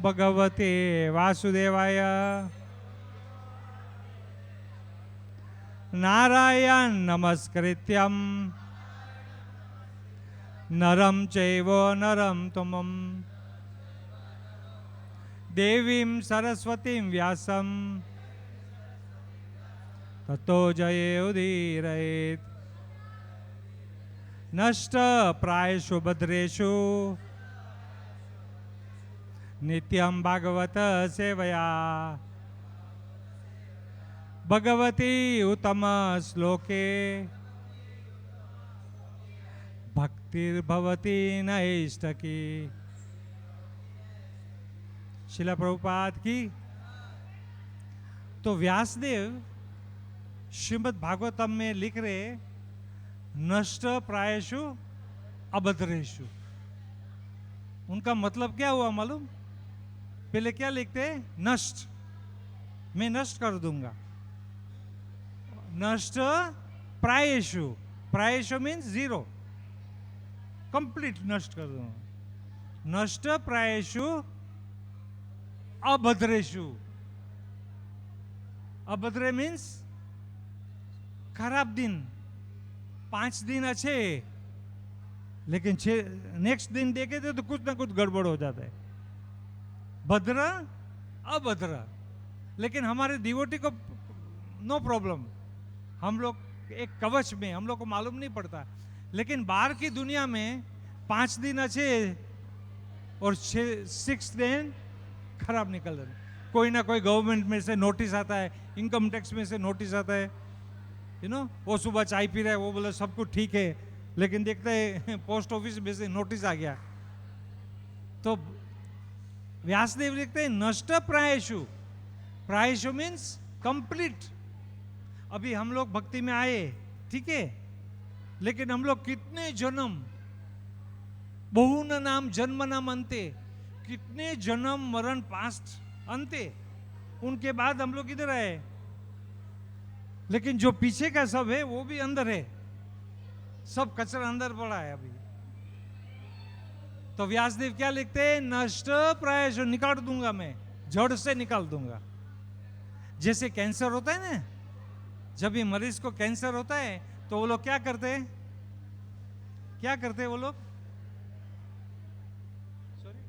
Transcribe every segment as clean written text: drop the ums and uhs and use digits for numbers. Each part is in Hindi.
भगवते वासुदेवाय। नारायण नमस्कृत्यं नरं चैव नरोत्तमं देवीं सरस्वतीं व्यासं ततो जयेयुदीरयेत्। नष्टप्रायेषु भद्रेषु नित्यं भागवत सेवया। भगवती उत्तम श्लोके भक्तिर्भवती नैष्टकी। शिला प्रभुपाद की। तो व्यासदेव श्रीमद् भागवतम में लिख रहे नष्ट प्रायेषु अभद्रेषु। उनका मतलब क्या हुआ मालूम? पहले क्या लिखते हैं? नष्ट, मैं नष्ट कर दूंगा। नष्ट प्रायेषु, प्रायेषु मीन्स जीरो, कंप्लीट नष्ट कर दूंगा। नष्ट प्रायेषु अभद्रेषु। अभद्रे मीन्स खराब दिन। 5 दिन अच्छे, लेकिन नेक्स्ट दिन देखे तो कुछ ना कुछ गड़बड़ हो जाता है। भद्र अभद्र। लेकिन हमारे डिवोटी को नो प्रॉब्लम, हम लोग एक कवच में, हम लोग को मालूम नहीं पड़ता। लेकिन बाहर की दुनिया में 5 दिन अच्छे और 6 दिन खराब निकल रहे। कोई ना कोई गवर्नमेंट में से नोटिस आता है, इनकम टैक्स में से नोटिस आता है, वो सुबह चाय पी रहा है, वो बोले सब कुछ ठीक है, लेकिन देखते हैं पोस्ट ऑफिस में से नोटिस आ गया। तो व्यासदेव लिखते हैं नष्ट प्रायेषु। प्रायेषु मीन्स कंप्लीट। अभी हम लोग भक्ति में आए, ठीक है, लेकिन हम लोग कितने जन्म, बहुन नाम जन्म नाम अंते, कितने जन्म मरण पास्ट अंते, उनके बाद हम लोग इधर आए। लेकिन जो पीछे का सब है वो भी अंदर है, सब कचरा अंदर पड़ा है अभी। तो व्यासदेव क्या लिखते हैं? नष्ट प्रायेषु, निकाल दूंगा मैं, जड़ से निकाल दूंगा। जैसे कैंसर होता है ना, जब भी मरीज को कैंसर होता है तो वो लोग क्या करते हैं? क्या करते हैं वो लोग? Sorry,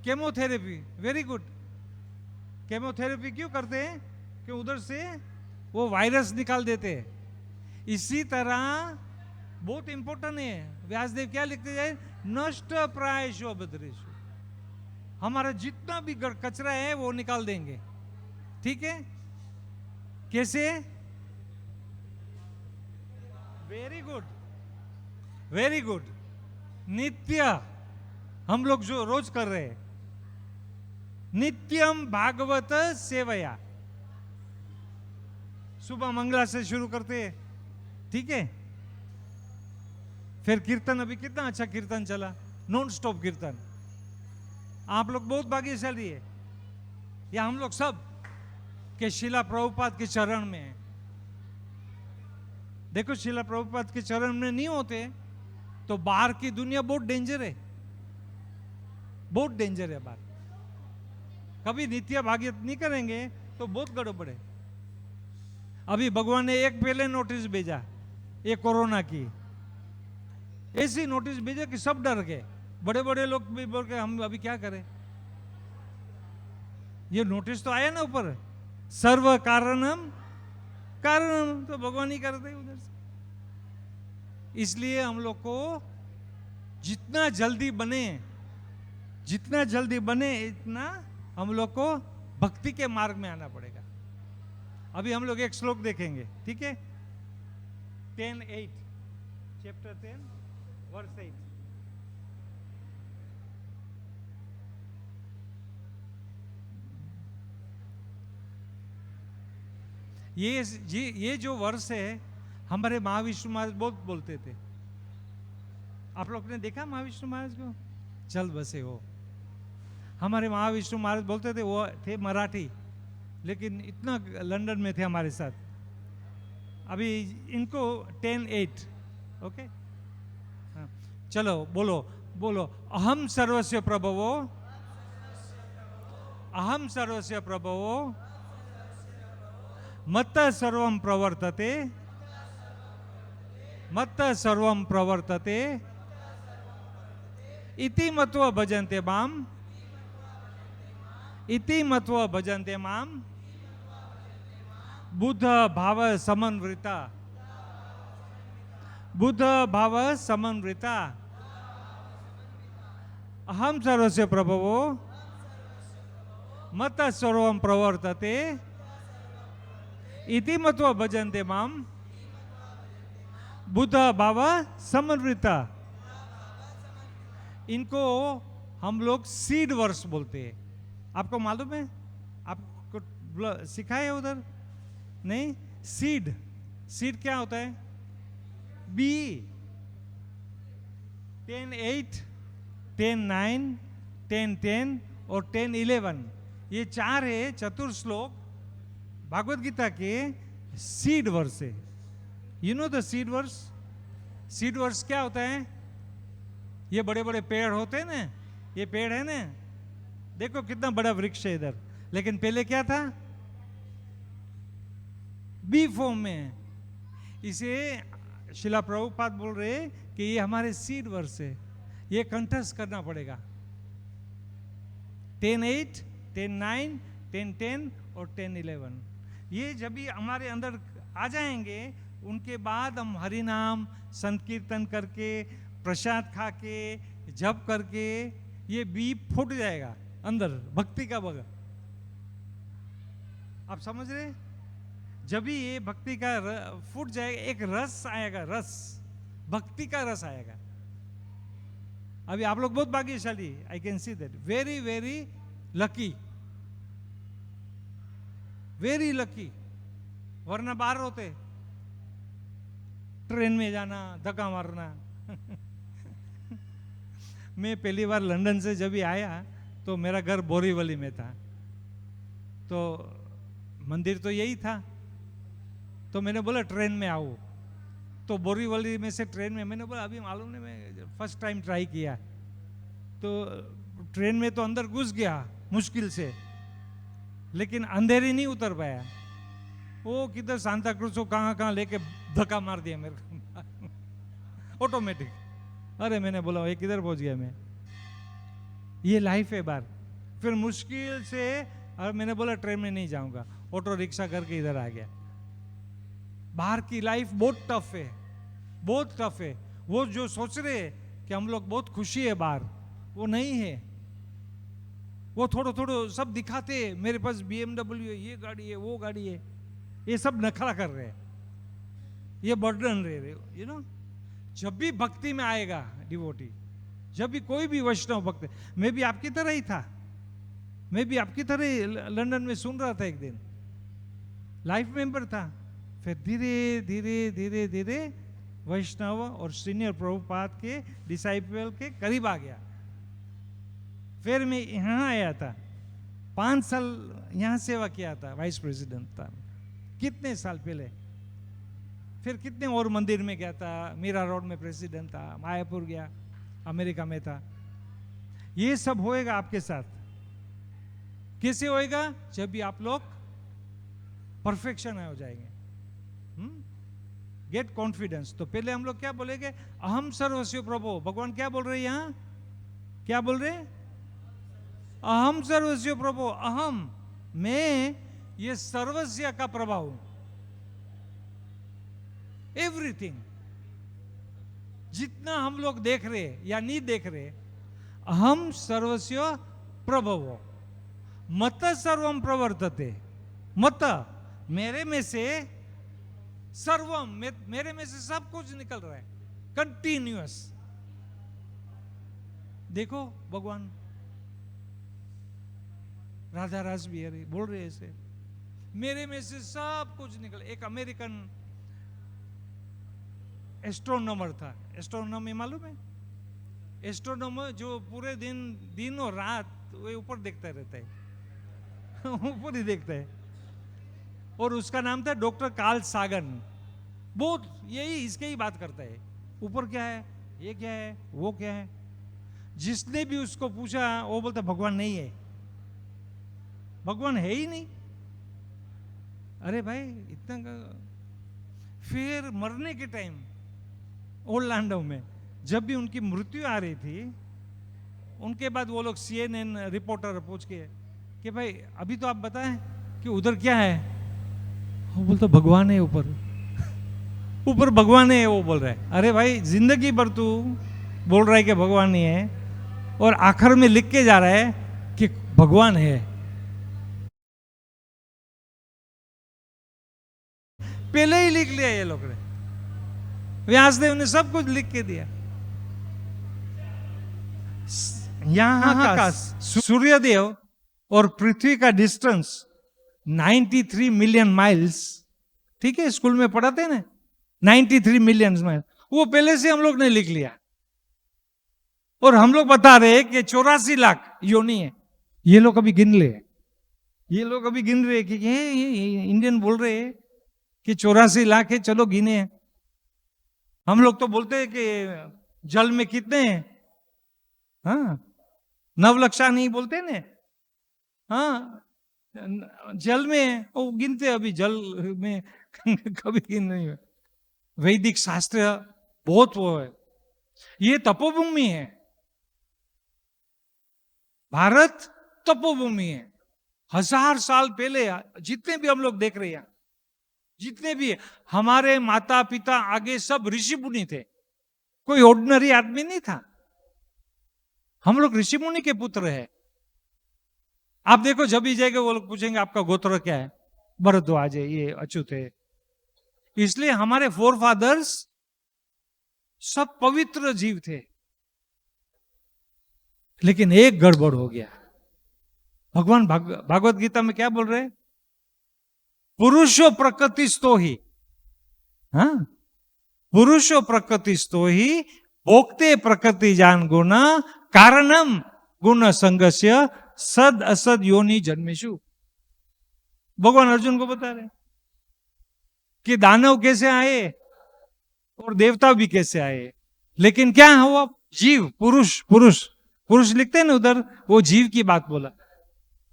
chemotherapy. Very good. Chemotherapy क्यों करते हैं? कि उधर से वो वायरस निकाल देते हैं। इसी तरह बहुत इंपॉर्टेंट है, व्यासदेव क्या लिखते जाए? नष्ट प्रायेषु अभद्रेषु। हमारा जितना भी कचरा है वो निकाल देंगे, ठीक है? कैसे? Very good, very good. नित्य हम लोग जो रोज कर रहे हैं, नित्यम भागवत सेवया। सुबह मंगला से शुरू करते हैं, ठीक है? फिर कीर्तन, अभी कितना अच्छा कीर्तन चला, नॉन स्टॉप कीर्तन। आप लोग बहुत भाग्यशाली है, या हम लोग सब के शिला प्रभुपाद के चरण में है। देखो, शिला प्रभुपाद के चरण में नहीं होते तो बाहर की दुनिया बहुत डेंजर है, बहुत डेंजर है बाहर। कभी नित्य भाग्य नहीं करेंगे तो बहुत गड़बड़ है। अभी भगवान ने एक पहले नोटिस भेजा, ये कोरोना की ऐसी नोटिस भेजा कि सब डर गए। बड़े बड़े लोग भी बोल के हम अभी क्या करें। ये नोटिस तो आया ना ऊपर, सर्व कारणम कारणम, तो भगवान ही करते उधर से। इसलिए हम लोग को जितना जल्दी बने, जितना जल्दी बने, इतना हम लोग को भक्ति के मार्ग में आना पड़ेगा। अभी हम लोग एक श्लोक देखेंगे, ठीक है? 10:8, चैप्टर 10 वर्स 8। ये जो वर्ष है, हमारे महाविष्णु महाराज बहुत बोलते थे। आप लोग ने देखा महाविष्णु महाराज को? चल बसे हो। हमारे महाविष्णु महाराज बोलते थे, वो थे मराठी, लेकिन इतना लंदन में थे हमारे साथ। अभी इनको 10:8, ओके? हाँ, चलो बोलो बोलो, अहम सर्वस्व प्रभवो अहम सर्वस्य प्रभवो मत्त सर्वं प्रवर्तते, मत्त सर्वं प्रवर्तते इति मत्वा भजन्ते माम, इति मत्वा भजन्ते माम बुद्ध भाव समन्विता, बुद्ध भाव समन्विता अहम सर्वस्य प्रभवो मत सर्वं प्रवर्तते इति मत्वा भजन्ते माम बुद्ध भाव समन्विता। इनको हम लोग सीड वर्स बोलते हैं। आपको मालूम है? आपको सिखाया है उधर? नहीं। सीड, सीड क्या होता है? बी। 10:8, 10:9, 10:10 और 10:11 ये चार है चतुर श्लोक भागवत गीता के सीड वर्स है। You know the seed verse? Seed verse क्या होता है? ये बड़े बड़े पेड़ होते हैं ना, ये पेड़ है ना, देखो कितना बड़ा वृक्ष है इधर, लेकिन पहले क्या था? बी फॉर्म में। इसे शिला प्रभुपाद बोल रहे हैं कि ये हमारे सीड वर्स है, ये कंठस्थ करना पड़ेगा। 10:8, 10:9, 10:10 और 10:11 ये जब भी हमारे अंदर आ जाएंगे, उनके बाद हम हरि नाम संकीर्तन करके, प्रसाद खा के, जप करके ये बी फूट जाएगा अंदर, भक्ति का बग। आप समझ रहे? जब भी ये भक्ति का फूट जाएगा, एक रस आएगा, रस, भक्ति का रस आएगा। अभी आप लोग बहुत भाग्यशाली, I can see that, very very lucky, very lucky. वरना बाहर होते, ट्रेन में जाना, धक्का मारना। मैं पहली बार लंदन से जब भी आया तो मेरा घर बोरीवली में था, तो मंदिर तो यही था, तो मैंने बोला ट्रेन में आओ, तो बोरीवली में से ट्रेन में, मैंने बोला अभी मालूम नहीं, मैं फर्स्ट टाइम ट्राई किया, तो ट्रेन में तो अंदर घुस गया मुश्किल से, लेकिन अंधेरी नहीं उतर पाया। वो किधर सांता क्रूज को कहाँ लेके धक्का मार दिया मेरे को ऑटोमेटिक। अरे मैंने बोला ये किधर पहुंच गया मैं, ये लाइफ है बार। फिर मुश्किल से, और मैंने बोला ट्रेन में नहीं जाऊंगा, ऑटो रिक्शा करके इधर आ गया। बाहर की लाइफ बहुत टफ है, बहुत टफ है। वो जो सोच रहे हैं कि हम लोग बहुत खुशी है बाहर, वो नहीं है। वो थोड़ो थोड़ो सब दिखाते हैं, मेरे पास BMW है, ये गाड़ी है, वो गाड़ी है, ये सब नखरा कर रहे हैं, ये बर्डन रहे, यू नो। जब भी भक्ति में आएगा डिवोटी, जब भी कोई भी वैष्णव भक्त, मैं भी आपकी तरह ही था, मैं भी आपकी तरह लंदन में सुन रहा था, एक दिन लाइफ मेंबर था, फिर धीरे धीरे धीरे धीरे वैष्णव और सीनियर प्रभुपाद के डिसाइपल के करीब आ गया। फिर मैं यहाँ आया था, 5 साल यहाँ सेवा किया था, वाइस प्रेसिडेंट था कितने साल पहले। फिर कितने और मंदिर में गया था, मीरा रोड में प्रेसिडेंट था, मायापुर गया, अमेरिका में था। ये सब होएगा आपके साथ। कैसे होएगा? जब भी आप लोग परफेक्शन हो जाएंगे, गेट कॉन्फिडेंस। तो पहले हम लोग क्या बोलेंगे? अहम सर्वस्व प्रभु। भगवान क्या बोल रहे हैं यहाँ? क्या बोल रहे? अहम सर्वस्व प्रभु। अहम, मैं ये सर्वस्व का प्रभाव हूं, एवरीथिंग। जितना हम लोग देख रहे या नहीं देख रहे, अहम सर्वस्व प्रभव, मत सर्वम प्रवर्तते। मत, मेरे में से सर्वम, मेरे में से सब कुछ निकल रहा है, कंटिन्यूअस। देखो भगवान राधा रास बिहारी बोल रहे ऐसे, मेरे में से सब कुछ निकल। एक अमेरिकन एस्ट्रोनॉमर था, एस्ट्रोनॉमी मालूम है? एस्ट्रोनॉमर जो पूरे दिन और रात वो ऊपर देखता रहता है ऊपर ही देखता है, और उसका नाम था डॉक्टर कार्ल सागन। बहुत यही इसके ही बात करता है, ऊपर क्या है, ये क्या है, वो क्या है। जिसने भी उसको पूछा वो बोलता भगवान नहीं है। भगवान है ही नहीं। अरे भाई इतना फिर मरने के टाइम ओरलैंडो में जब भी उनकी मृत्यु आ रही थी, उनके बाद वो लोग CNN रिपोर्टर पूछ के कि भाई अभी तो आप बताएं कि उधर क्या है। वो बोलता भगवान है ऊपर, ऊपर भगवान है। वो बोल रहा है अरे भाई जिंदगी भर तू बोल रहा है कि भगवान नहीं है, और आखिर में लिख के जा रहा है कि भगवान है। पहले ही लिख लिया ये लोग ने, व्यासदेव ने सब कुछ लिख के दिया। यहां का सूर्यदेव और पृथ्वी का डिस्टेंस 93 मिलियन माइल्स, ठीक है, स्कूल में पढ़ाते हैं ना 93 मिलियन माइल, वो पहले से हम लोग ने लिख लिया। और हम लोग बता रहे हैं कि 84 लाख योनि है। ये लोग अभी गिन ले, ये लोग अभी गिन रहे कि ये इंडियन बोल रहे हैं कि 84 लाख है, चलो गिने। हम लोग तो बोलते हैं कि जल में कितने हैं, हाँ, नवलक्षा नहीं बोलते ने, हाँ, जल में वो गिनते, अभी जल में कभी गिन नहीं है। वैदिक शास्त्र बहुत वो है, ये तपोभूमि है, भारत तपोभूमि है। 1000 साल पहले जितने भी हम लोग देख रहे हैं, जितने भी हमारे माता पिता आगे सब ऋषि मुनि थे, कोई ऑर्डिनरी आदमी नहीं था। हम लोग ऋषि मुनि के पुत्र हैं। आप देखो जब भी जाएगा वो लोग पूछेंगे आपका गोत्र क्या है, भरद्वाज है, ये अच्युत है। इसलिए हमारे फोर फादर्स सब पवित्र जीव थे। लेकिन एक गड़बड़ हो गया। भगवान भागवत गीता में क्या बोल रहे हैं? पुरुषो प्रकृतिस्तो ही, हाँ, पुरुषो प्रकृतिस्तो ही भोक्ते प्रकृति जान गुण कारणम गुण संगस्य सद असद योनि जन्मेशु। भगवान अर्जुन को बता रहे कि दानव कैसे आए और देवता भी कैसे आए, लेकिन क्या हुआ? जीव, पुरुष, पुरुष पुरुष लिखते हैं ना उधर, वो जीव की बात बोला।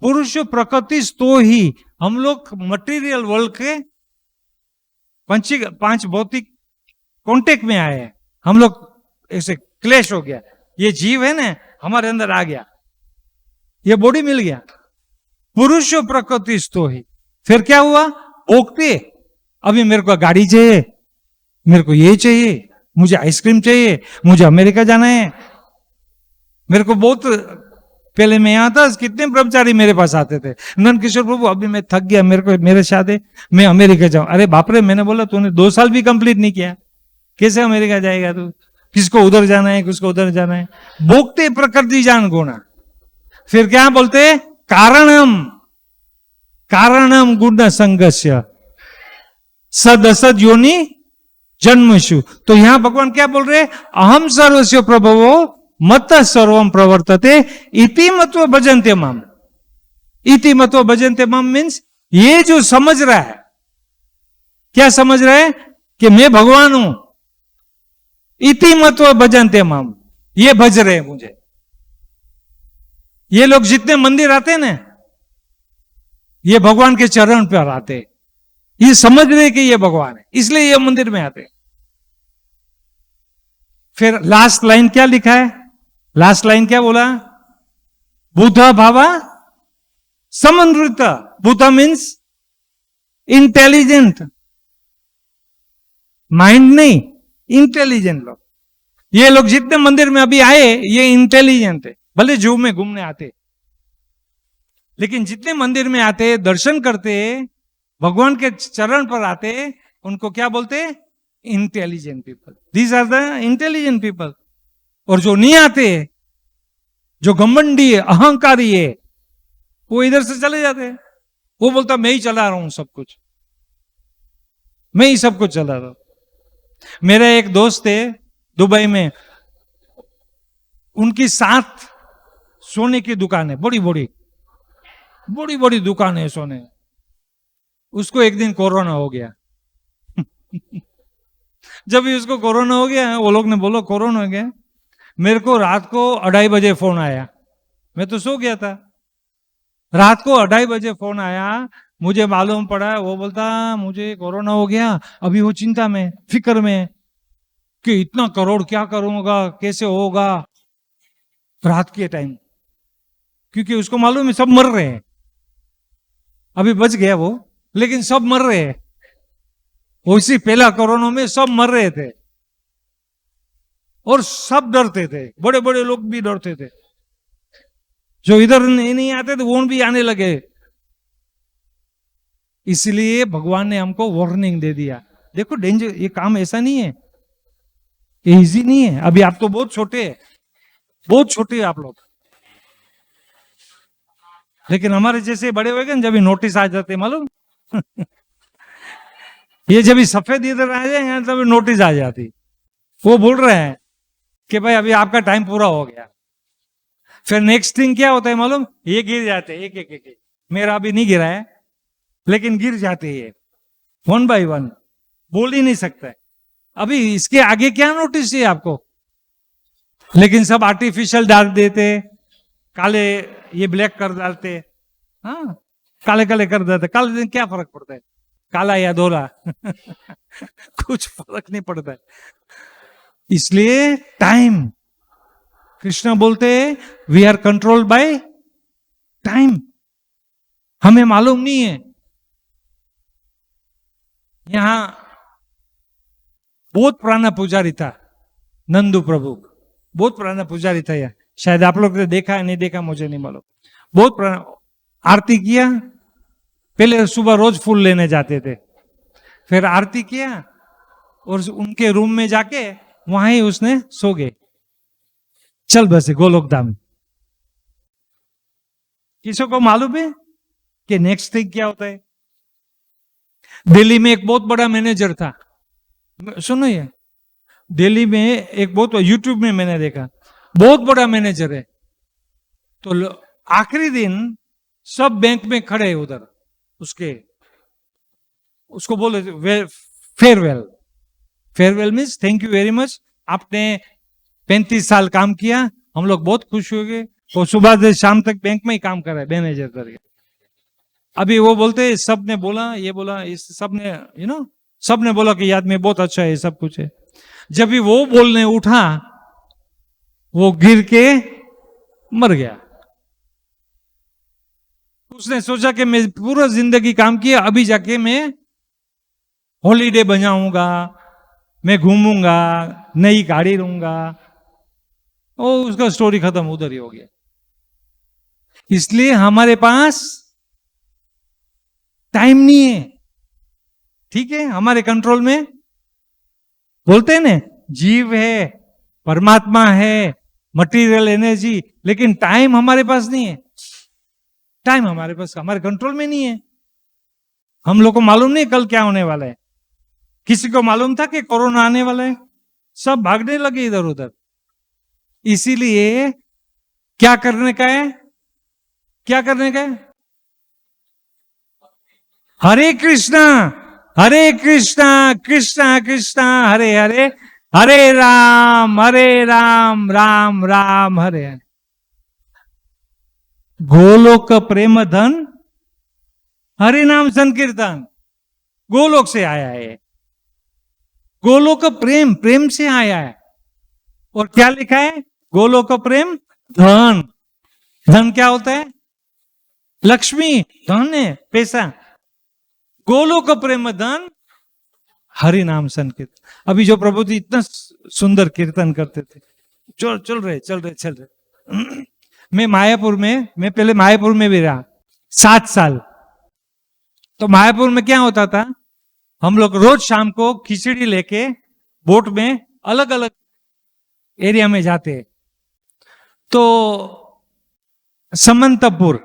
पुरुष प्रकृति तो ही हम लोग मटेरियल वर्ल्ड के पांच भौतिक कांटेक्ट में आए हैं। हम लोग ऐसे क्लेश हो गया, ये जीव है ना हमारे अंदर आ गया, ये बॉडी मिल गया। पुरुष प्रकृति तो ही, फिर क्या हुआ? भोगते, अभी मेरे को गाड़ी चाहिए, मेरे को ये चाहिए, मुझे आइसक्रीम चाहिए, मुझे अमेरिका जाना है। मेरे को बहुत पहले मैं यहां था, कितने ब्रह्मचारी मेरे पास आते थे, नंद किशोर प्रभु अभी मैं थक गया, मेरे को मेरे शादी मैं अमेरिका जाऊं। अरे बाप रे, मैंने बोला तूने 2 साल भी कंप्लीट नहीं किया, कैसे अमेरिका जाएगा तू? किसको उधर जाना है, किसको उधर जाना है। भोगते प्रकृति जान गुणा, फिर क्या बोलते? कारणम, कारणम गुण संगस्य सद असद योनि जन्मशु। तो यहां भगवान क्या बोल रहे? अहम सर्वस्व प्रभवो मत सर्वम प्रवर्तते इति मत्व भजन्ते माम। इति मत्व भजन्ते माम मीन्स ये जो समझ रहा है, क्या समझ रहा है? कि मैं भगवान हूं। इति मत्व भजन्ते माम, ये भज रहे हैं मुझे। ये लोग जितने मंदिर आते हैं ना, ये भगवान के चरण पर आते, ये समझ रहे कि ये भगवान है, इसलिए ये मंदिर में आते। फिर लास्ट लाइन क्या लिखा है? लास्ट लाइन क्या बोला? बुद्ध भावा समन्वित। बुद्ध मीन्स इंटेलिजेंट, माइंड नहीं, इंटेलिजेंट लोग। ये लोग जितने मंदिर में अभी आए, ये इंटेलिजेंट है। भले जू में घूमने आते, लेकिन जितने मंदिर में आते, दर्शन करते, भगवान के चरण पर आते, उनको क्या बोलते? Intelligent people. These are the intelligent people. और जो नहीं आते, जो घमंडी है, अहंकारी है, वो इधर से चले जाते हैं। वो बोलता मैं ही चला रहा हूं सब कुछ, मैं ही सब कुछ चला रहा हूं। मेरा एक दोस्त है दुबई में, उनकी 7 सोने की दुकान है, बड़ी बड़ी बड़ी बड़ी दुकान है सोने। उसको एक दिन कोरोना हो गया। जब भी उसको कोरोना हो गया, वो लोग ने बोला कोरोना हो गया, मेरे को रात को 2:30 बजे फोन आया। मैं तो सो गया था। रात को 2:30 बजे फोन आया, मुझे मालूम पड़ा, वो बोलता मुझे कोरोना हो गया। अभी वो चिंता में, फिक्र में कि इतना करोड़ क्या करूंगा, कैसे होगा, रात के टाइम, क्योंकि उसको मालूम है सब मर रहे हैं। अभी बच गया वो, लेकिन सब मर रहे हैं। उसी पहला कोरोना में सब मर रहे थे और सब डरते थे, बड़े बड़े लोग भी डरते थे। जो इधर नहीं आते थे वो भी आने लगे। इसलिए भगवान ने हमको वार्निंग दे दिया, देखो डेंजर, ये काम ऐसा नहीं है, ये इजी नहीं है। अभी आप तो बहुत छोटे हैं, बहुत छोटे हैं आप लोग, लेकिन हमारे जैसे बड़े हो गए ना, जब नोटिस आ जाते मालूम ये जब सफेद इधर आ जाए तभी नोटिस आ जाती। वो बोल रहे हैं कि भाई अभी आपका टाइम पूरा हो गया। फिर नेक्स्ट थिंग क्या होता है मालूम, ये गिर जाते हैं एक एक एक। मेरा अभी नहीं गिरा है, लेकिन गिर जाते हैं वन बाय वन, बोल ही नहीं सकता है। अभी इसके आगे क्या नोटिस है आपको, लेकिन सब आर्टिफिशियल डाल देते, काले ये ब्लैक कर डालते, हाँ काले काले कर देते। काले दिन क्या फर्क पड़ता है, काला या धोला कुछ फर्क नहीं पड़ता है। इसलिए टाइम, कृष्ण बोलते हैं we are controlled by time. हमें मालूम नहीं है। यहां बहुत पुराना पुजारी था, नंदू प्रभु, बहुत पुराना पुजारी था यह, शायद आप लोग ने देखा है नहीं देखा मुझे नहीं मालूम। बहुत पुराना, आरती किया, पहले सुबह रोज फूल लेने जाते थे, फिर आरती किया और उनके रूम में जाके वहां ही उसने सो गए, चल बसे गोलोक धाम। किसी को मालूम है कि नेक्स्ट थिंग क्या होता है? दिल्ली में एक बहुत बड़ा मैनेजर था, सुनो ये, दिल्ली में एक बहुत, यूट्यूब में मैंने देखा, बहुत बड़ा मैनेजर है। तो आखिरी दिन सब बैंक में खड़े उधर उसके, उसको बोले farewell. Farewell means thank you very much, आपने 35 साल काम किया, हम लोग बहुत खुश हो गए। वो सुबह से शाम तक बैंक में ही काम कर रहा है मैनेजर करके। अभी वो बोलते सब ने बोला, ये बोला, इस सब ने सब ने बोला कि ये आदमी बहुत अच्छा है, सब कुछ है। जब भी वो बोलने उठा, वो गिर के मर गया। उसने सोचा कि मैं पूरा जिंदगी काम किया, अभी जाके मैं हॉलीडे बनाऊंगा, मैं घूमूंगा, नई गाड़ी लूंगा। ओ उसका स्टोरी खत्म, उधर ही हो गया। इसलिए हमारे पास टाइम नहीं है, ठीक है, हमारे कंट्रोल में। बोलते हैं ना, जीव है, परमात्मा है, मटेरियल एनर्जी, लेकिन टाइम हमारे पास नहीं है। टाइम हमारे पास, हमारे कंट्रोल में नहीं है। हम लोग को मालूम नहीं कल क्या होने वाला है। किसी को मालूम था कि कोरोना आने वाला है? सब भागने लगे इधर उधर। इसीलिए क्या करने का है, क्या करने का है? हरे कृष्णा कृष्णा कृष्णा हरे हरे, हरे राम राम राम हरे हरे। गोलोक प्रेम धन, हरि नाम संकीर्तन, गोलोक से आया है। गोलोक प्रेम, प्रेम से आया है। और क्या लिखा है? गोलोक प्रेम धन। धन क्या होता है? लक्ष्मी, धन है, पैसा। गोलोक प्रेम धन, हरि नाम संकीर्तन। अभी जो प्रभु जी इतना सुंदर कीर्तन करते थे, चल रहे मैं मायापुर में, मैं पहले मायापुर में भी रहा 7 साल। तो मायापुर में क्या होता था, हम लोग रोज शाम को खिचड़ी लेके बोट में अलग अलग एरिया में जाते। तो समंतपुर,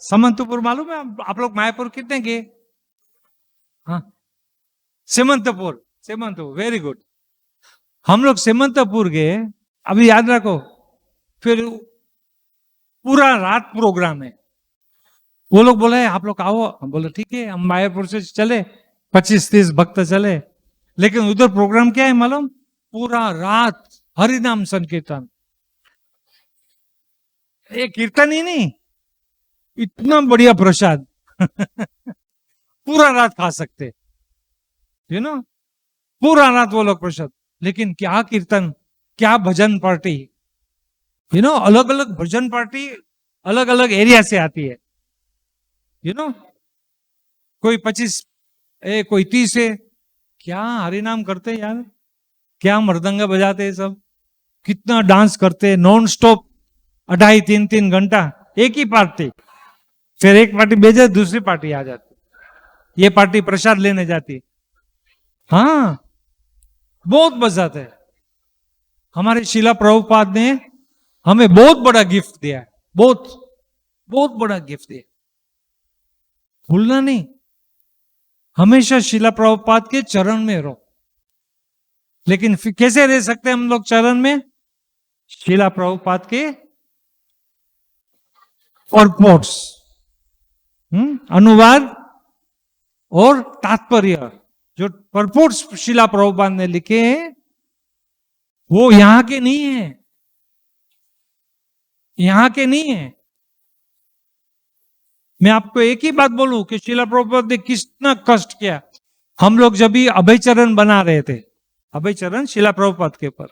समंतपुर मालूम है आप लोग? मायापुर कितने गए? हाँ, सेमंतपुर, सेमंतपुर, वेरी गुड। हम लोग सेमंतपुर गए, अभी याद रखो। फिर पूरा रात प्रोग्राम है। वो लोग बोले आप लोग आओ, हम बोले ठीक है। हम मायापुर से चले, 25-30 भक्त चले, लेकिन उधर प्रोग्राम क्या है मालूम? पूरा रात हरिनाम संकीर्तन। ये कीर्तन ही नहीं, इतना बढ़िया प्रसाद पूरा रात खा सकते, यू नो, पूरा रात वो लोग प्रसाद। लेकिन क्या कीर्तन, क्या भजन पार्टी, यू नो, अलग अलग भजन पार्टी अलग अलग एरिया से आती है, यू नो, कोई 25 कोई 30 है, क्या हरिनाम करते हैं यार, क्या मृदंगा बजाते हैं सब, कितना डांस करते हैं नॉन स्टॉप, 2.5-3 घंटा एक ही पार्टी। फिर एक पार्टी भेजे, दूसरी पार्टी आ जाती, ये पार्टी प्रसाद लेने जाती। हाँ, बहुत मजा आता है। हमारे शिला प्रभुपाद ने हमें बहुत बड़ा गिफ्ट दिया है, बहुत बहुत बड़ा गिफ्ट दिया, भूलना नहीं। हमेशा शिला प्रभुपाद के चरण में रहो। लेकिन फिर कैसे रह सकते हैं हम लोग चरण में? शिला प्रभुपाद के परपोर्ट्स, अनुवाद और तात्पर्य, जो परपोर्ट्स शिला प्रभुपाद ने लिखे हैं वो यहां के नहीं है, यहां के नहीं है। मैं आपको एक ही बात बोलूं कि शिला प्रभुपाद ने कितना कष्ट किया। हम लोग जब भी अभय चरण बना रहे थे, अभय चरण शिला प्रभुपाद के ऊपर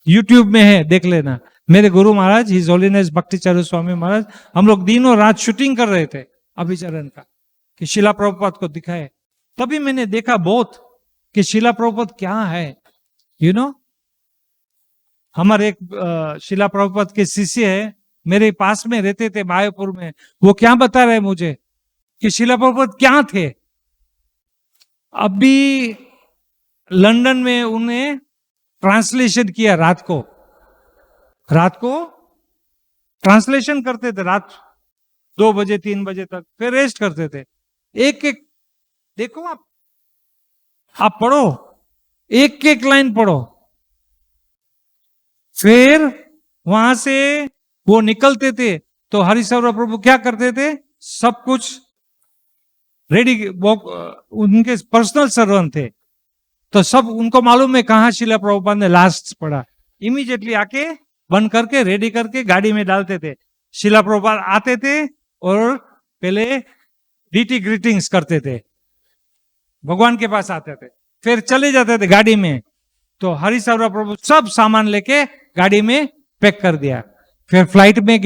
यूट्यूब में है, देख लेना। मेरे गुरु महाराज हिज होलीनेस भक्तिचरण स्वामी महाराज, हम लोग दिनों रात शूटिंग कर रहे थे अभय चरण का कि शिला प्रभुपाद को दिखाए। तभी मैंने देखा बहुत कि शिला प्रभुपाद क्या है, यू नो। हमारे एक शिला प्रभुपाद के शिष्य है, मेरे पास में रहते थे मायापुर में, वो क्या बता रहे मुझे कि शिला प्रभुपाद क्या थे। अभी लंदन में उन्हें ट्रांसलेशन किया, रात को ट्रांसलेशन करते थे, रात 2 बजे 3 बजे तक, फिर रेस्ट करते थे। एक एक देखो, आप पढ़ो, एक एक लाइन पढ़ो, फिर वहां से वो निकलते थे तो हरिसर्वर प्रभु क्या करते थे, सब कुछ रेडी, वो उनके पर्सनल सर्वेंट थे, तो सब उनको मालूम है कहां शिला प्रभुपाद ने लास्ट पढ़ा। इमीडिएटली आके बंद करके रेडी करके गाड़ी में डालते थे। शिला प्रभुपाद आते थे और पहले डीटी ग्रीटिंग्स करते थे, भगवान के पास आते थे, फिर चले जाते थे गाड़ी में। तो हरिसर्वर प्रभु सब सामान लेके गाड़ी में पैक कर दिया, फिर फ्लाइट में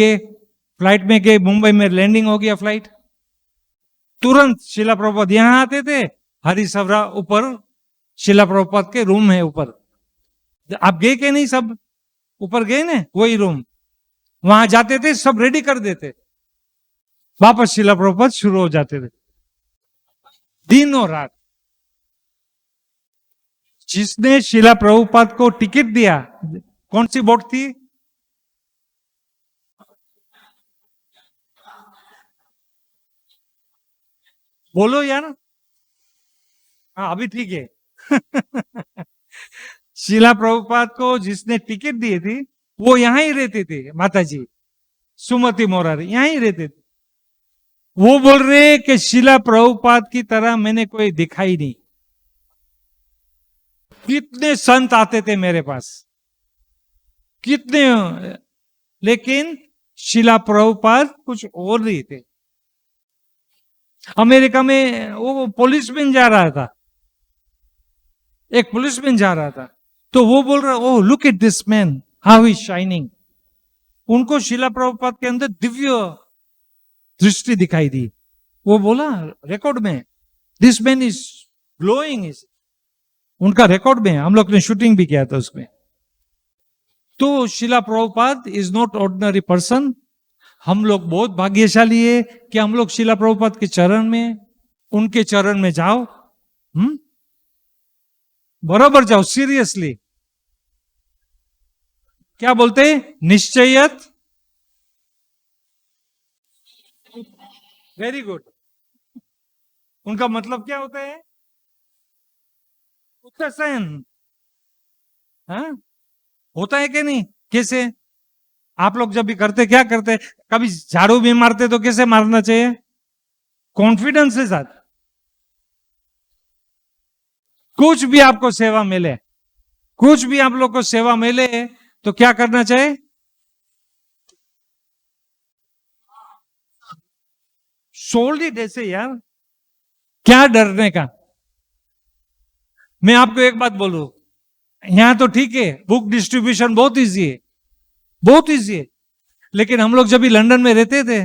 गए, मुंबई में लैंडिंग हो गया फ्लाइट, तुरंत शिला प्रभुपाद यहां आते थे। हरिसर्वर ऊपर शिला प्रभुपाद के रूम है ऊपर, आप गए के नहीं, सब ऊपर गए ना, वही रूम, वहां जाते थे, सब रेडी कर देते, वापस शिला प्रभुपाद शुरू हो जाते थे दिनों रात। जिसने शिला प्रभुपाद को टिकट दिया, कौन सी बोट थी, बोलो यार, हाँ अभी ठीक है शिला प्रभुपाद को जिसने टिकट दी थी वो यहां ही रहते थे, माताजी सुमति मोरारी यहां ही रहते थे। वो बोल रहे कि शिला प्रभुपाद की तरह मैंने कोई दिखाई नहीं। कितने संत आते थे मेरे पास, कितने, लेकिन शिला प्रभुपाद कुछ और नहीं थे। अमेरिका में वो पुलिसमैन जा रहा था, एक पुलिसमैन जा रहा था, तो वो बोल रहा, oh look at this man how is shining. उनको शिला प्रभुपाद के अंदर दिव्य दृष्टि दिखाई दी। वो बोला रिकॉर्ड में, this man is glowing, is उनका रिकॉर्ड में, हम लोग ने शूटिंग भी किया था उसमें। तो शिला Prabhupada is not ordinary person. हम लोग बहुत भाग्यशाली है कि हम लोग शिला प्रभुपाद के चरण में, उनके चरण में जाओ, बराबर जाओ, सीरियसली। क्या बोलते हैं, निश्चयत, वेरी गुड। उनका मतलब क्या होता है, उत्तरसयन, हाँ होता है कि नहीं? कैसे आप लोग जब भी करते, क्या करते, कभी झाड़ू भी मारते तो कैसे मारना चाहिए, कॉन्फिडेंस के साथ। कुछ भी आपको सेवा मिले, कुछ भी आप लोग को सेवा मिले तो क्या करना चाहिए, सोल्ड इट ऐसे यार, क्या डरने का। मैं आपको एक बात बोलूं, यहां तो ठीक है, बुक डिस्ट्रीब्यूशन बहुत इजी है, बहुत इजी है। लेकिन हम लोग जब भी लंदन में रहते थे,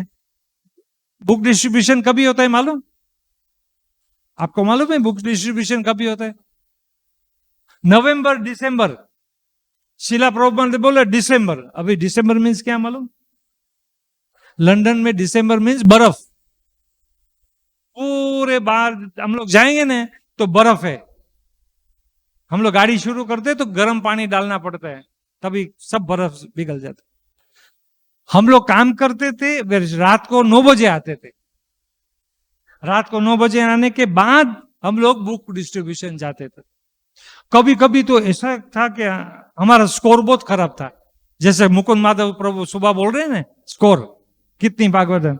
बुक डिस्ट्रीब्यूशन कभी होता है मालूम? आपको मालूम है बुक डिस्ट्रीब्यूशन कभी होता है? नवंबर दिसंबर। शिला प्रभुपाद ने बोला दिसंबर, अभी दिसंबर मीन्स क्या मालूम? लंदन में दिसंबर मीन्स बर्फ। पूरे बाहर हम लोग जाएंगे ना तो बर्फ है। हम लोग गाड़ी शुरू करते तो गर्म पानी डालना पड़ता है, तभी सब बर्फ पिघल जाता। हम लोग काम करते थे, रात को 9 बजे आते थे। रात को 9 बजे आने के बाद हम लोग बुक डिस्ट्रीब्यूशन जाते थे। कभी कभी तो ऐसा था कि हमारा स्कोर बहुत खराब था, जैसे मुकुंद माधव प्रभु सुबह बोल रहे हैं ना, स्कोर कितनी भागवत,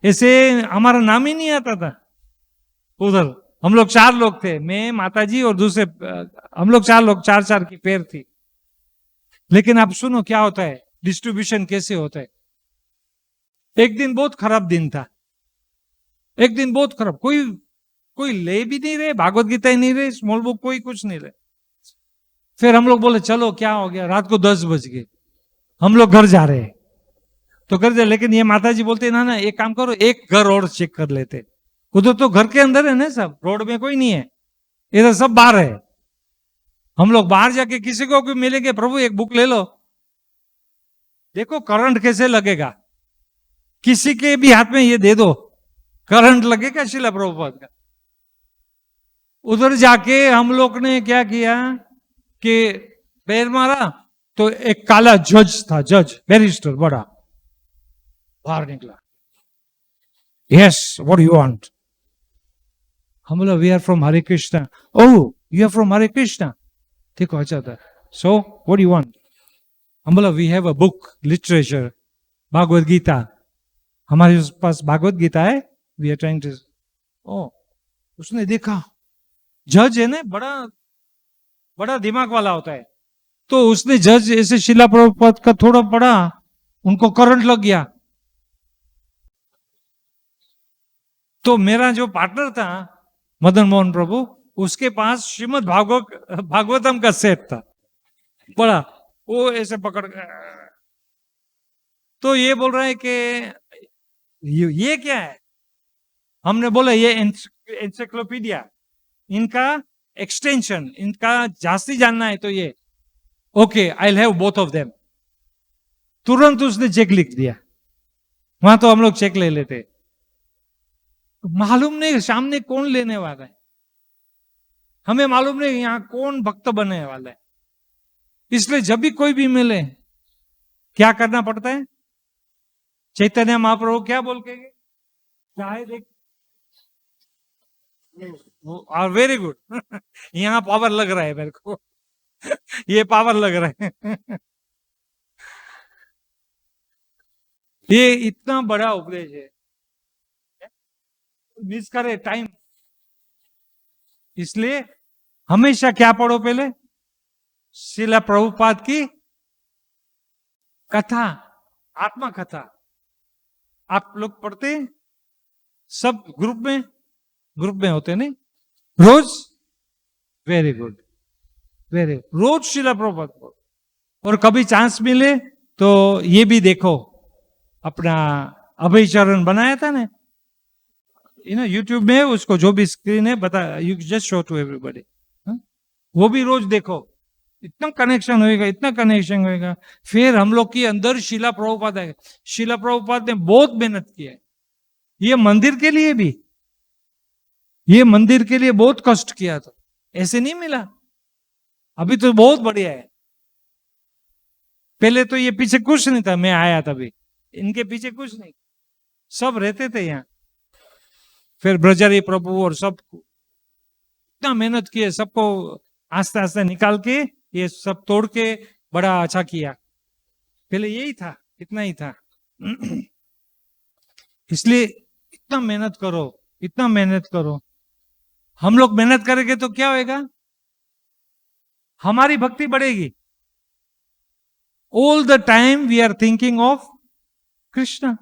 ऐसे हमारा नाम ही नहीं आता था उधर। हम लोग 4 लोग थे, मैं, माताजी और दूसरे, हम लोग 4 लोग, 4-4 की पेयर थी। लेकिन आप सुनो क्या होता है, डिस्ट्रीब्यूशन कैसे होता है। एक दिन बहुत खराब दिन था, एक दिन बहुत खराब, कोई कोई ले भी नहीं रहे, भागवत गीता ही नहीं रहे, स्मॉल बुक कोई कुछ नहीं रहे। फिर हम लोग बोले चलो क्या हो गया, रात को 10 बज गए, हम लोग घर जा रहे हैं। तो घर जा, लेकिन ये माताजी बोलते ना ना एक काम करो, एक घर और चेक कर लेते। उधर तो घर के अंदर है ना, सब रोड में कोई नहीं है, इधर सब बाहर है। हम लोग बाहर जाके किसी को भी मिलेंगे, प्रभु एक बुक ले लो। देखो करंट कैसे लगेगा, किसी के भी हाथ में ये दे दो, करंट लगेगा शिला प्रभुपाद का। उधर जाके हम लोग ने क्या किया कि पैर मारा, तो एक काला जज था, जज बैरिस्टर बड़ा, बाहर निकला। Yes what you want? हम बोला we are from Hare Krishna. Oh you are from Hare Krishna, देखो अच्छा था। So what you want? हम बोला we have a book literature, Bhagavad Gita, हमारे पास भागवत गीता है, we are trying to. Oh, उसने देखा, जज है ना, बड़ा बड़ा दिमाग वाला होता है, तो उसने जज ऐसे शिला प्रभुपाद का थोड़ा पढ़ा, उनको करंट लग गया। तो मेरा जो पार्टनर था मदन मोहन प्रभु, उसके पास श्रीमद् भागवतम का सेट था बड़ा, वो ऐसे पकड़, तो ये बोल रहा है कि ये क्या है? हमने बोला ये एनसाइक्लोपीडिया, इनका एक्सटेंशन, इनका जास्ती जानना है तो ये। Okay I will have both of them. तुरंत उसने चेक लिख दिया। वहां तो हम लोग चेक ले लेते, मालूम नहीं सामने कौन लेने वाला है, हमें मालूम नहीं यहां कौन भक्त बनने वाला है। इसलिए जब भी कोई भी मिले क्या करना पड़ता है? चैतन्य महाप्रभु क्या बोल के गए? चाहे देख, वेरी गुड यहाँ पावर लग रहा है मेरे को ये पावर लग रहा है ये इतना बड़ा उपदेश है, मिस करे टाइम। इसलिए हमेशा क्या पढ़ो पहले? श्रील प्रभुपाद की कथा, आत्मा कथा। आप लोग पढ़ते सब ग्रुप में होते नहीं रोज? वेरी गुड, वेरी रोज श्रील प्रभुपाद को। और कभी चांस मिले तो ये भी देखो, अपना अभय चरण बनाया था ना, यूट्यूब में, उसको जो भी स्क्रीन है बता, you just show to everybody, वो भी रोज देखो, इतना कनेक्शन होएगा, इतना कनेक्शन होएगा। फिर हम लोग के अंदर शिला प्रभुपाद है। शिला प्रभुपाद ने बहुत मेहनत की है, ये मंदिर के लिए भी, ये मंदिर के लिए बहुत कष्ट किया था, ऐसे नहीं मिला। अभी तो बहुत बढ़िया है, पहले तो ये पीछे कुछ नहीं था, मैं आया तभी इनके पीछे कुछ नहीं, सब रहते थे यहाँ। फिर ब्रजरी प्रभु और सब इतना मेहनत किए, सबको आस्ते आस्ते निकाल के ये सब तोड़ के बड़ा अच्छा किया। पहले यही था, इतना ही था इसलिए इतना मेहनत करो, इतना मेहनत करो। हम लोग मेहनत करेंगे तो क्या होएगा? हमारी भक्ति बढ़ेगी। All the time we are thinking of Krishna,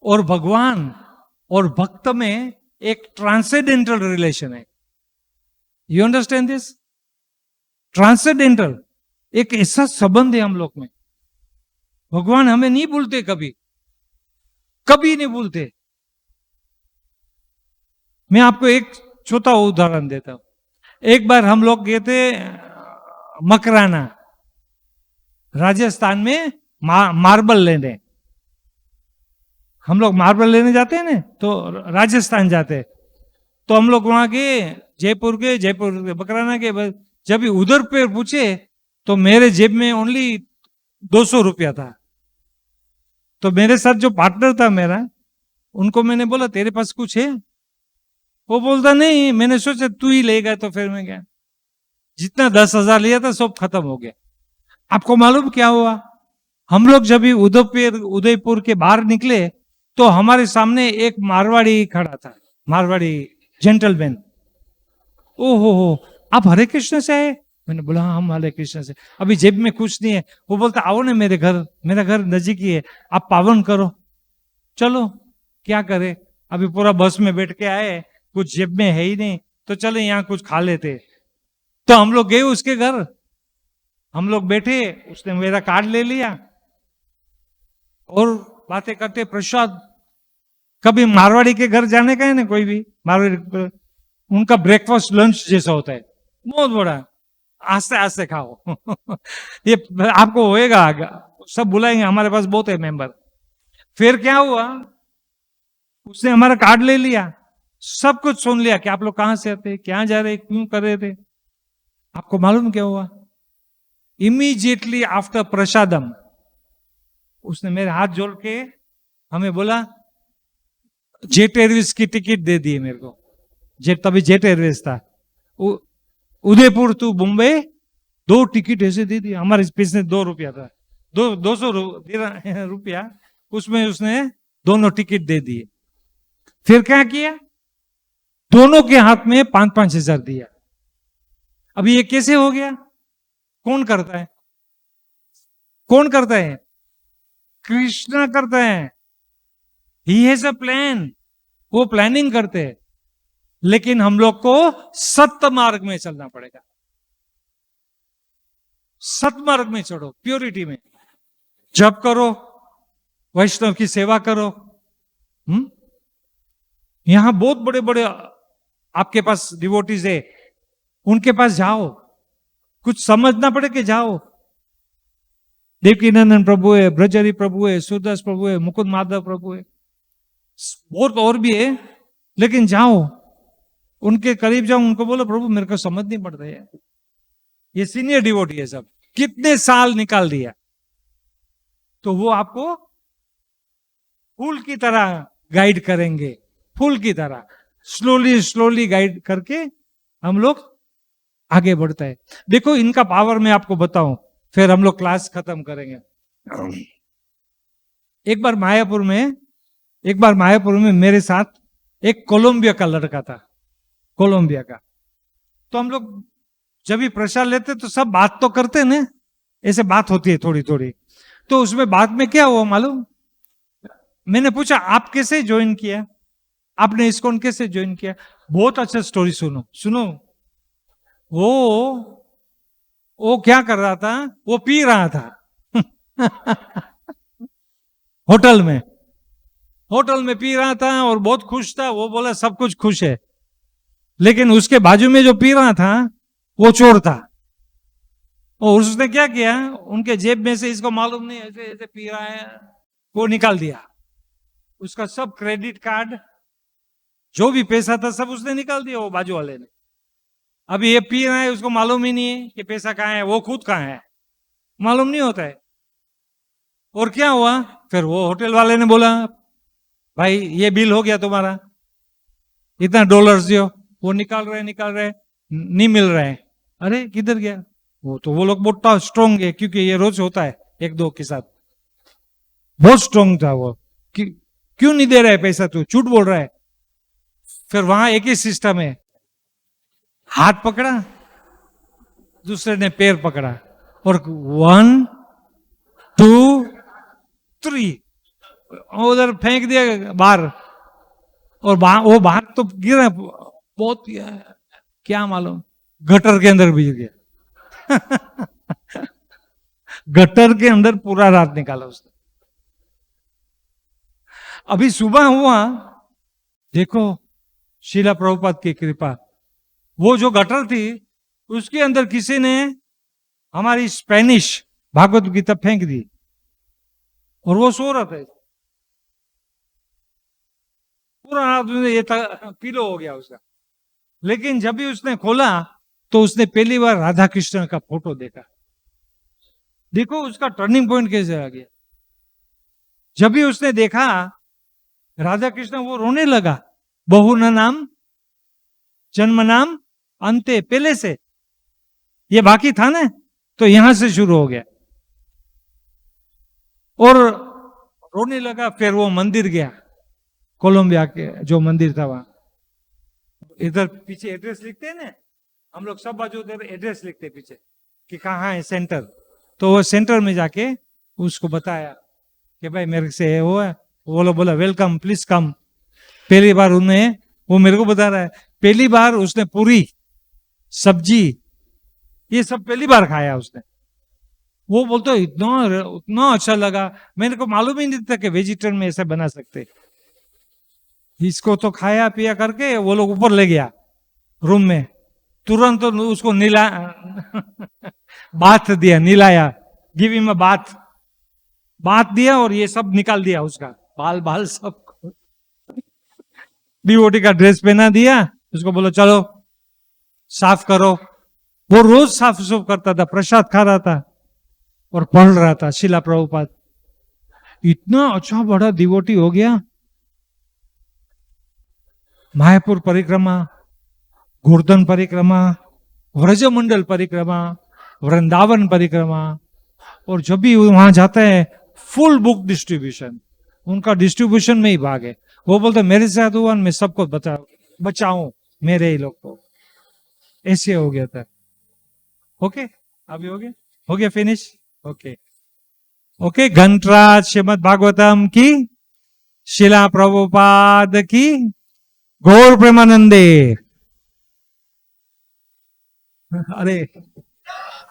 और भगवान और भक्त में एक ट्रांसेंडेंटल रिलेशन है। You understand this? ट्रांसेंडेंटल, एक ऐसा संबंध है हम लोग में। भगवान हमें नहीं भूलते, कभी कभी नहीं भूलते। मैं आपको एक छोटा उदाहरण देता हूं। एक बार हम लोग गए थे मकराना, राजस्थान में मार्बल लेने। हम लोग मार्बल लेने जाते हैं ना, तो राजस्थान जाते हैं। तो हम लोग वहां गए, जयपुर के मकराना के। जब उधर पे पूछे तो मेरे जेब में ओनली 200 रुपया था। तो मेरे साथ जो पार्टनर था मेरा, उनको मैंने बोला तेरे पास कुछ है? वो बोलता नहीं, मैंने सोचा तू ही लेगा। तो फिर मैं गया, जितना 10,000 लिया था सब खत्म हो गया। आपको मालूम क्या हुआ? हम लोग जब भी उदयपुर के बाहर निकले तो हमारे सामने एक मारवाड़ी खड़ा था, मारवाड़ी जेंटलमैन। ओहो हो, आप हरे कृष्ण से आए? मैंने बोला हाँ, हम हरे कृष्ण से। अभी जेब में कुछ नहीं है। वो बोलता आओ ना मेरे घर, मेरा घर नजीक ही है, आप पावन करो। चलो क्या करे, अभी पूरा बस में बैठ के आए, कुछ जेब में है ही नहीं, तो चले यहाँ कुछ खा लेते। तो हम लोग गए उसके घर, हम लोग बैठे, उसने मेरा कार्ड ले लिया और बातें करते प्रसाद। कभी मारवाड़ी के घर जाने का है ना, कोई भी मारवाड़ी, उनका ब्रेकफास्ट लंच जैसा होता है, बहुत बड़ा, आस्ते आस्ते खाओ। ये आपको होएगा, सब बुलाएंगे, हमारे पास बहुत है मेंबर। फिर क्या हुआ, उसने हमारा कार्ड ले लिया, सब कुछ सुन लिया कि आप लोग कहां से आते, क्या जा रहे, क्यों कर रहे थे। आपको मालूम क्या हुआ? इमीडिएटली आफ्टर प्रसादम उसने मेरे हाथ जोड़ के हमें बोला जेट एयरवेज की टिकट दे दी मेरे को। तभी जेट एयरवेज था, उदयपुर टू मुंबई 2 टिकट ऐसे दे दी। हमारे पिछले 2 रुपया था, 200 रुपया, उसमें उसने दोनों टिकट दे दिए। फिर क्या किया, दोनों के हाथ में 5-5 हजार दिया। अभी ये कैसे हो गया? कौन करता है? कौन करता है? कृष्ण करता है। ही हैज अ प्लान, वो प्लानिंग करते हैं। लेकिन हम लोग को सत्य मार्ग में चलना पड़ेगा। सत्य मार्ग में चढ़ो, प्योरिटी में जप करो, वैष्णव की सेवा करो। यहां बहुत बड़े बड़े आपके पास डिवोटीज है, उनके पास जाओ, कुछ समझना पड़े कि जाओ। देवकीनंदन प्रभु है, ब्रजहरि प्रभु है, सूरदास प्रभु है, मुकुंद माधव प्रभु है, बहुत और भी है, लेकिन जाओ, उनके करीब जाओ, उनको बोलो प्रभु मेरे को समझ नहीं पड़ता है। ये सीनियर डिवोटी है, सब कितने साल निकाल दिया। तो वो आपको फूल की तरह गाइड करेंगे, फूल की तरह स्लोली स्लोली गाइड करके हम लोग आगे बढ़ता है। देखो इनका पावर मैं आपको बताऊं, फिर हम लोग क्लास खत्म करेंगे। एक बार मायापुर में मेरे साथ एक कोलंबिया का लड़का था, कोलंबिया का। तो हम लोग जब भी प्रसाद लेते तो सब बात तो करते ना, ऐसे बात होती है थोड़ी थोड़ी। तो उसमें बात में क्या हुआ मालूम, मैंने पूछा आप कैसे ज्वाइन किया, आपने इस्कॉन कैसे ज्वाइन किया? बहुत अच्छा स्टोरी सुनो। वो क्या कर रहा था, वो पी रहा था। होटल में पी रहा था और बहुत खुश था। वो बोला सब कुछ खुश है, लेकिन उसके बाजू में जो पी रहा था वो चोर था। और उसने क्या किया, उनके जेब में से, इसको मालूम नहीं ऐसे ऐसे पी रहा है, वो निकाल दिया। उसका सब क्रेडिट कार्ड, जो भी पैसा था सब उसने निकाल दिया, वो बाजू वाले ने। अभी ये पी रहा है, उसको मालूम ही नहीं है कि पैसा कहाँ है, वो खुद कहाँ है, मालूम नहीं होता है। और क्या हुआ, फिर वो होटल वाले ने बोला भाई ये बिल हो गया तुम्हारा, इतना डॉलर्स दियो। वो निकाल रहे नहीं मिल रहे हैं। अरे किधर गया वो? तो वो लोग बहुत स्ट्रोंग है, क्योंकि ये रोज होता है 1-2 के साथ। बहुत स्ट्रोंग था वो, क्यों नहीं दे रहा है पैसा, तू झूठ बोल रहा है। फिर वहां एक ही सिस्टम है, हाथ पकड़ा, दूसरे ने पैर पकड़ा और 1 2 3 उधर फेंक दिया बाहर। और वो बाहर तो गिरा, बहुत क्या मालूम, गटर के अंदर गिर गया। गटर के अंदर पूरा रात निकाला उसने। अभी सुबह हुआ, देखो शीला प्रभुपाद की कृपा, वो जो गटर थी उसके अंदर किसी ने हमारी स्पेनिश भागवत गीता फेंक दी और वो सो रहा था, पूरा रात ये पीलो हो गया उसका। लेकिन जब भी उसने खोला तो उसने पहली बार राधा कृष्ण का फोटो देखा। देखो उसका टर्निंग पॉइंट कैसे आ गया। जब भी उसने देखा राधा कृष्ण, वो रोने लगा। बहु न नाम जन्म नाम अंते, पहले से ये बाकी था ना, तो यहां से शुरू हो गया और रोने लगा। फिर वो मंदिर गया, कोलंबिया के जो मंदिर था वहां, इधर पीछे एड्रेस लिखते हैं ना हम लोग, सब बाजू उधर एड्रेस लिखते हैं पीछे कि कहाँ है सेंटर। तो वो सेंटर में जाके उसको बताया कि भाई मेरे से वो है। वो लोग बोला वेलकम, प्लीज कम। पहली बार उन्हें, वो मेरे को बता रहा है, पहली बार उसने पूरी सब्जी ये सब पहली बार खाया उसने। वो बोलते इतना उतना अच्छा लगा, मेरे को मालूम ही नहीं था कि वेजिटेरियन में ऐसे बना सकते। इसको तो खाया पिया करके वो लोग ऊपर ले गया रूम में, तुरंत तो उसको नीला बाथ दिया, नीलाया, give him a bath, bath दिया और ये सब निकाल दिया उसका, बाल बाल सब, डीओटी का ड्रेस पहना दिया उसको, बोलो चलो साफ करो। वो रोज साफ सुफ करता था, प्रसाद खा रहा था और पढ़ रहा था शीला प्रभुपाद। इतना अच्छा बड़ा डिवोटी हो गया। मायापुर परिक्रमा, गोवर्धन परिक्रमा, व्रजमंडल परिक्रमा, वृंदावन परिक्रमा, और जब भी वहां जाता है फुल बुक डिस्ट्रीब्यूशन, उनका डिस्ट्रीब्यूशन में ही भाग है। वो बोलते मेरे साथ हुआ, मैं सबको बचाऊं मेरे ही लोग को, ऐसे हो गया था। ओके, अभी हो गया फिनिश। ओके ओके, घंटराज श्रीमद भागवतम की, शिला प्रभुपाद की, गौर प्रेमानंदे। अरे